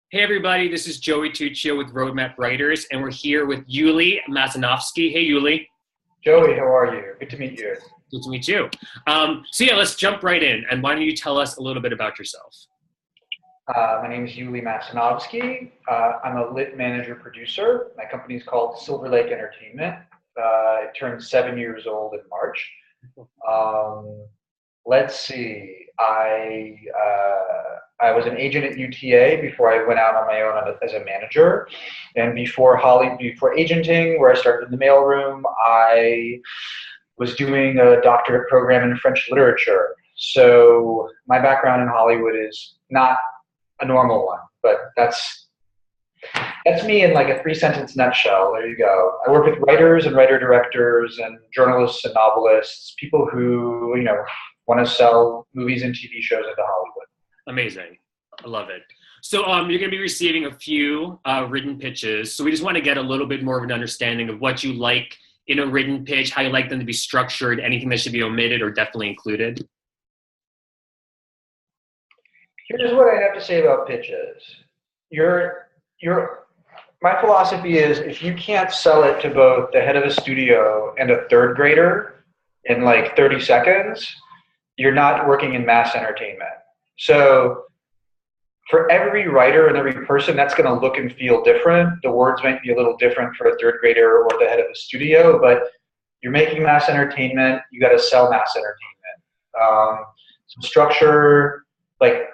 Hey everybody, this is Joey Tuccio with Roadmap Writers, and we're here with Yuli Masinovsky. Hey Yuli. Joey, how are you? Good to meet you. Good to meet you. Let's jump right in. And why don't you tell us a little bit about yourself? My name is Yuli Masinovsky. I'm a lit manager producer. My company is called Silver Lake Entertainment. It turned 7 years old in March. Let's see. I was an agent at UTA before I went out on my own as a manager. And before agenting, where I started in the mailroom, I was doing a doctorate program in French literature. So my background in Hollywood is not a normal one, but that's me in like a 3-sentence nutshell. There you go. I work with writers and writer-directors and journalists and novelists, people who, want to sell movies and TV shows into Hollywood. Amazing. I love it. So you're going to be receiving a few written pitches. So we just want to get a little bit more of an understanding of what you like in a written pitch, how you like them to be structured, anything that should be omitted or definitely included. Here's what I have to say about pitches. My philosophy is if you can't sell it to both the head of a studio and a third grader in like 30 seconds, you're not working in mass entertainment. So for every writer and every person, that's going to look and feel different. The words might be a little different for a third grader or the head of a studio, but you're making mass entertainment, you got to sell mass entertainment. Some structure, like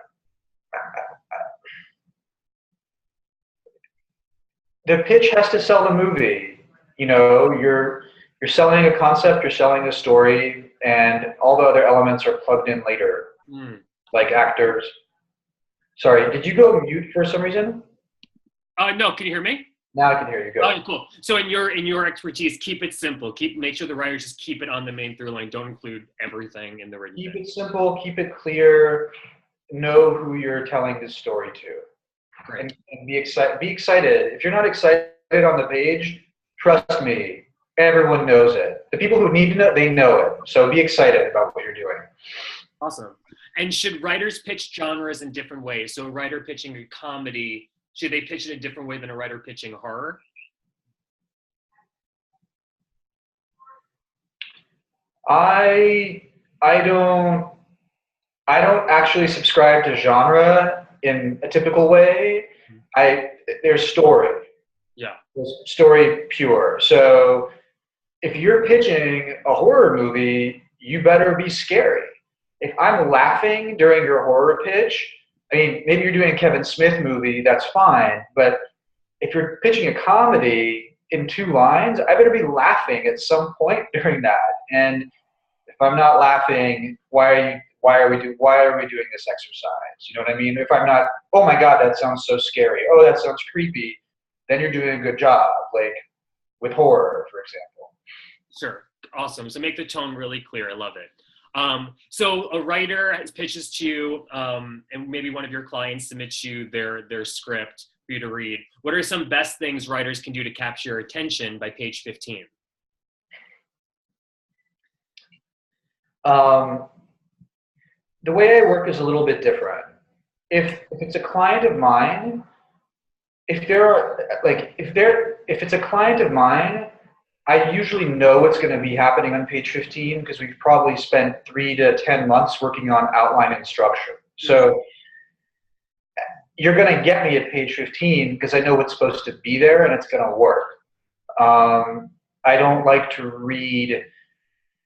the pitch has to sell the movie. You're selling a concept, you're selling a story, and all the other elements are plugged in later, like actors. Sorry, did you go mute for some reason? No, can you hear me? Now I can hear you. Go. Oh, cool. So in your expertise, keep it simple. Make sure the writers just keep it on the main through line. Don't include everything in the written pitch. Keep it simple. Keep it clear. Know who you're telling this story to. Great. And be excited. If you're not excited on the page, trust me, everyone knows it. The people who need to know, they know it. So be excited about what you're doing. Awesome. And should writers pitch genres in different ways? So a writer pitching a comedy, should they pitch it a different way than a writer pitching horror? I don't actually subscribe to genre in a typical way. There's story. Yeah. There's story pure. So if you're pitching a horror movie, you better be scary. If I'm laughing during your horror pitch, I mean, maybe you're doing a Kevin Smith movie, that's fine. But if you're pitching a comedy in 2 lines, I better be laughing at some point during that. And if I'm not laughing, why are we doing this exercise? You know what I mean? If I'm not, oh my God, that sounds so scary. Oh, that sounds creepy. Then you're doing a good job, like with horror, for example. Sure. Awesome. So make the tone really clear. I love it. So a writer pitches to you, and maybe one of your clients submits you their script for you to read. What are some best things writers can do to capture your attention by page 15? The way I work is a little bit different. If it's a client of mine, if it's a client of mine, I usually know what's going to be happening on page 15 because we've probably spent 3 to 10 months working on outline and structure. So you're going to get me at page 15 because I know what's supposed to be there and it's going to work. I don't like to read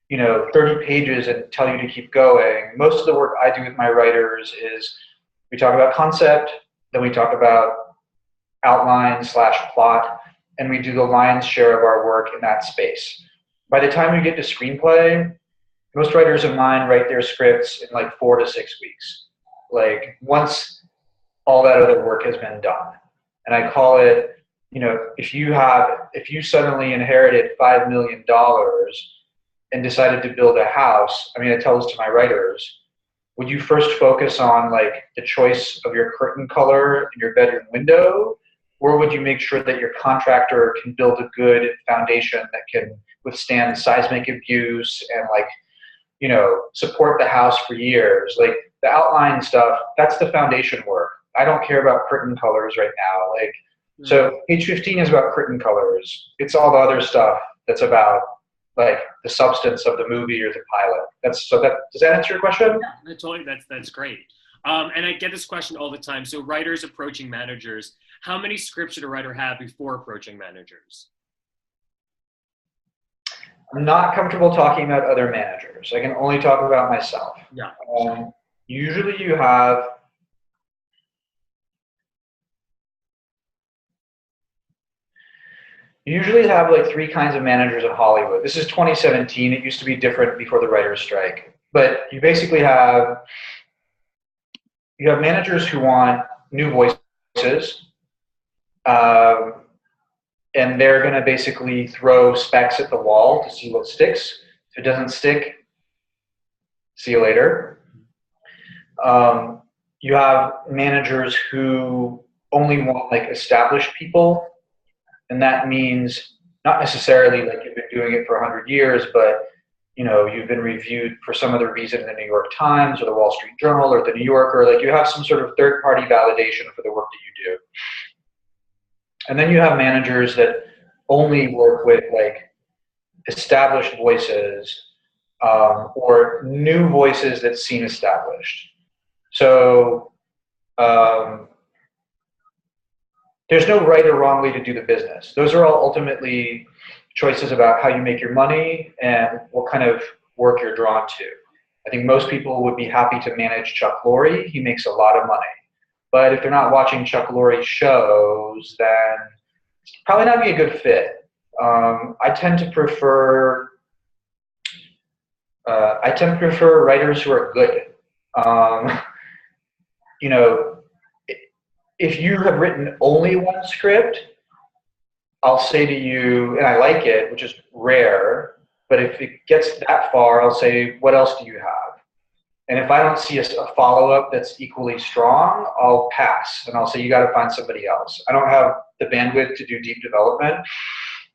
30 pages and tell you to keep going. Most of the work I do with my writers is we talk about concept, then we talk about outline/plot, and we do the lion's share of our work in that space. By the time we get to screenplay, most writers of mine write their scripts in like 4 to 6 weeks. Like once all that other work has been done. And I call it, if you suddenly inherited $5 million and decided to build a house, I tell this to my writers, would you first focus on like the choice of your curtain color in your bedroom window? Or would you make sure that your contractor can build a good foundation that can withstand seismic abuse and support the house for years? Like the outline stuff, that's the foundation work. I don't care about curtain colors right now. Like, so page 15 is about curtain colors. It's all the other stuff that's about like the substance of the movie or the pilot. Does that answer your question? Yeah, totally. That's great. And I get this question all the time. So writers approaching managers, how many scripts should a writer have before approaching managers? I'm not comfortable talking about other managers. I can only talk about myself. Yeah. Usually you have like three kinds of managers in Hollywood. This is 2017. It used to be different before the writer's strike. But you basically have managers who want new voices, and they're going to basically throw specs at the wall to see what sticks. If it doesn't stick, see you later. You have managers who only want like established people, and that means not necessarily like you've been doing it for 100 years, but you know, you've been reviewed for some other reason in the New York Times or the Wall Street Journal or the New Yorker. Like you have some sort of third-party validation for the work that you do. And then you have managers that only work with like established voices or new voices that seem established. So there's no right or wrong way to do the business. Those are all ultimately choices about how you make your money and what kind of work you're drawn to. I think most people would be happy to manage Chuck Lorre. He makes a lot of money. But if they're not watching Chuck Lorre shows, then it's probably not be a good fit. I tend to prefer writers who are good. You know, if you have written only one script, I'll say to you, and I like it, which is rare, but if it gets that far, I'll say, what else do you have? And if I don't see a follow-up that's equally strong, I'll pass, and I'll say, you got to find somebody else. I don't have the bandwidth to do deep development.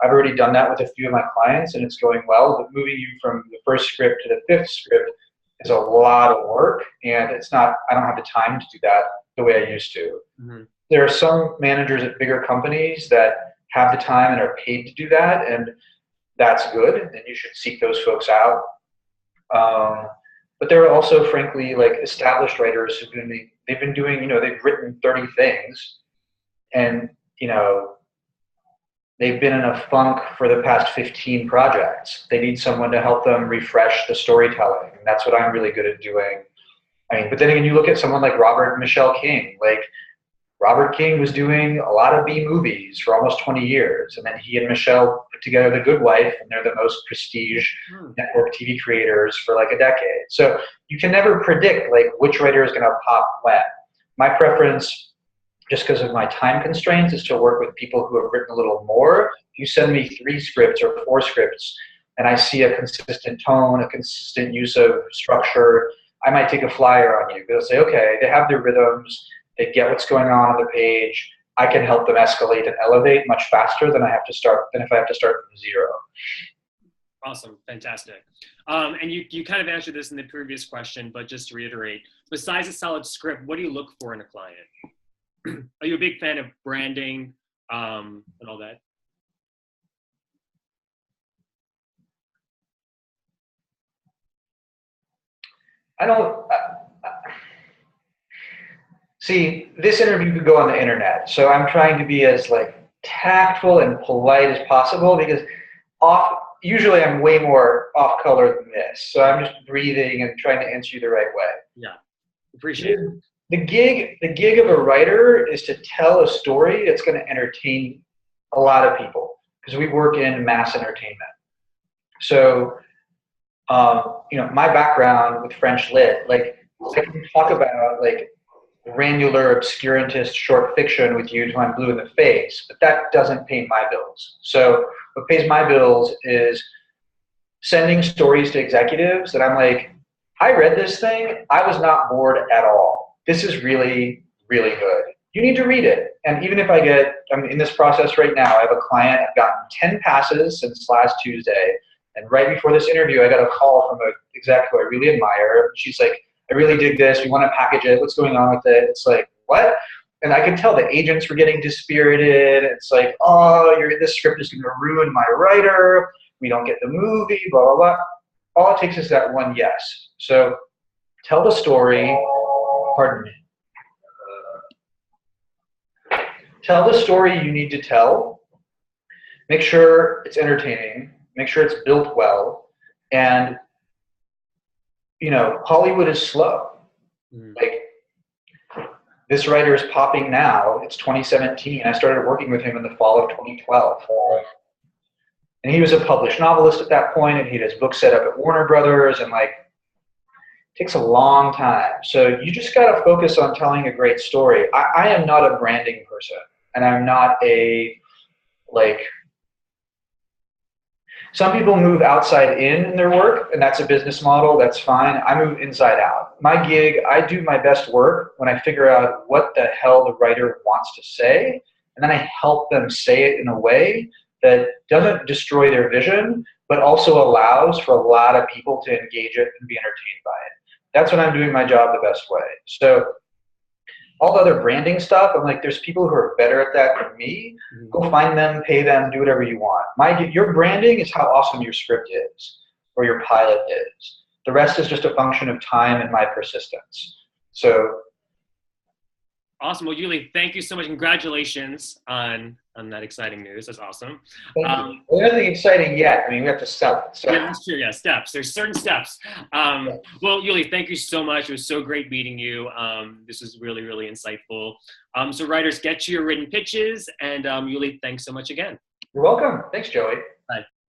I've already done that with a few of my clients, and it's going well, but moving you from the first script to the fifth script is a lot of work, and I don't have the time to do that the way I used to. Mm-hmm. There are some managers at bigger companies that have the time and are paid to do that, and that's good, and you should seek those folks out. But there are also, frankly, like established writers they've been doing, you know, they've written 30 things, and, you know, they've been in a funk for the past 15 projects. They need someone to help them refresh the storytelling, and that's what I'm really good at doing. I mean, but then again, you look at someone like Robert and Michelle King. Like, Robert King was doing a lot of B movies for almost 20 years, and then he and Michelle put together The Good Wife, and they're the most prestige network TV creators for like a decade. So you can never predict like which writer is going to pop when. My preference, just because of my time constraints, is to work with people who have written a little more. If you send me 3 scripts or 4 scripts, and I see a consistent tone, a consistent use of structure, I might take a flyer on you. They'll say, okay, they have their rhythms. They get what's going on the page. I can help them escalate and elevate much faster than if I have to start from zero. Awesome, fantastic. And you kind of answered this in the previous question, but just to reiterate, besides a solid script, what do you look for in a client? Are you a big fan of branding and all that? I don't. See, this interview could go on the internet, so I'm trying to be as like tactful and polite as possible because usually I'm way more off color than this. So I'm just breathing and trying to answer you the right way. Yeah, appreciate it. The gig of a writer is to tell a story that's going to entertain a lot of people because we work in mass entertainment. So, you know, my background with French Lit, like I can talk about like granular obscurantist short fiction with you till I'm blue in the face, but that doesn't pay my bills. So what pays my bills is sending stories to executives that I'm like, I read this thing, I was not bored at all. This is really, really good. You need to read it. And even if I'm in this process right now, I have a client, I've gotten 10 passes since last Tuesday, and right before this interview, I got a call from an exec who I really admire. She's like, I really dig this. We want to package it. What's going on with it? It's like, what? And I could tell the agents were getting dispirited. It's like, oh, this script is going to ruin my writer. We don't get the movie, blah, blah, blah. All it takes is that one yes. So tell the story, pardon me. Tell the story you need to tell. Make sure it's entertaining. Make sure it's built well. And, Hollywood is slow. Like, this writer is popping now. It's 2017. I started working with him in the fall of 2012. And he was a published novelist at that point, and he had his book set up at Warner Brothers, and it takes a long time. So you just got to focus on telling a great story. I am not a branding person, and I'm not some people move outside in their work, and that's a business model. That's fine. I move inside out. My gig, I do my best work when I figure out what the hell the writer wants to say, and then I help them say it in a way that doesn't destroy their vision, but also allows for a lot of people to engage it and be entertained by it. That's when I'm doing my job the best way. So all the other branding stuff, I'm like, there's people who are better at that than me. Go find them, pay them, do whatever you want. Your branding is how awesome your script is, or your pilot is. The rest is just a function of time and my persistence. So. Awesome. Well, Yuli, thank you so much. Congratulations on that exciting news. That's awesome. Thank you. Well, nothing exciting yet. I mean, we have to sell it. So. Yeah, that's true. Yeah, steps. There's certain steps. Well, Yuli, thank you so much. It was so great meeting you. This was really, really insightful. So writers, get to your written pitches. And Yuli, thanks so much again. You're welcome. Thanks, Joey.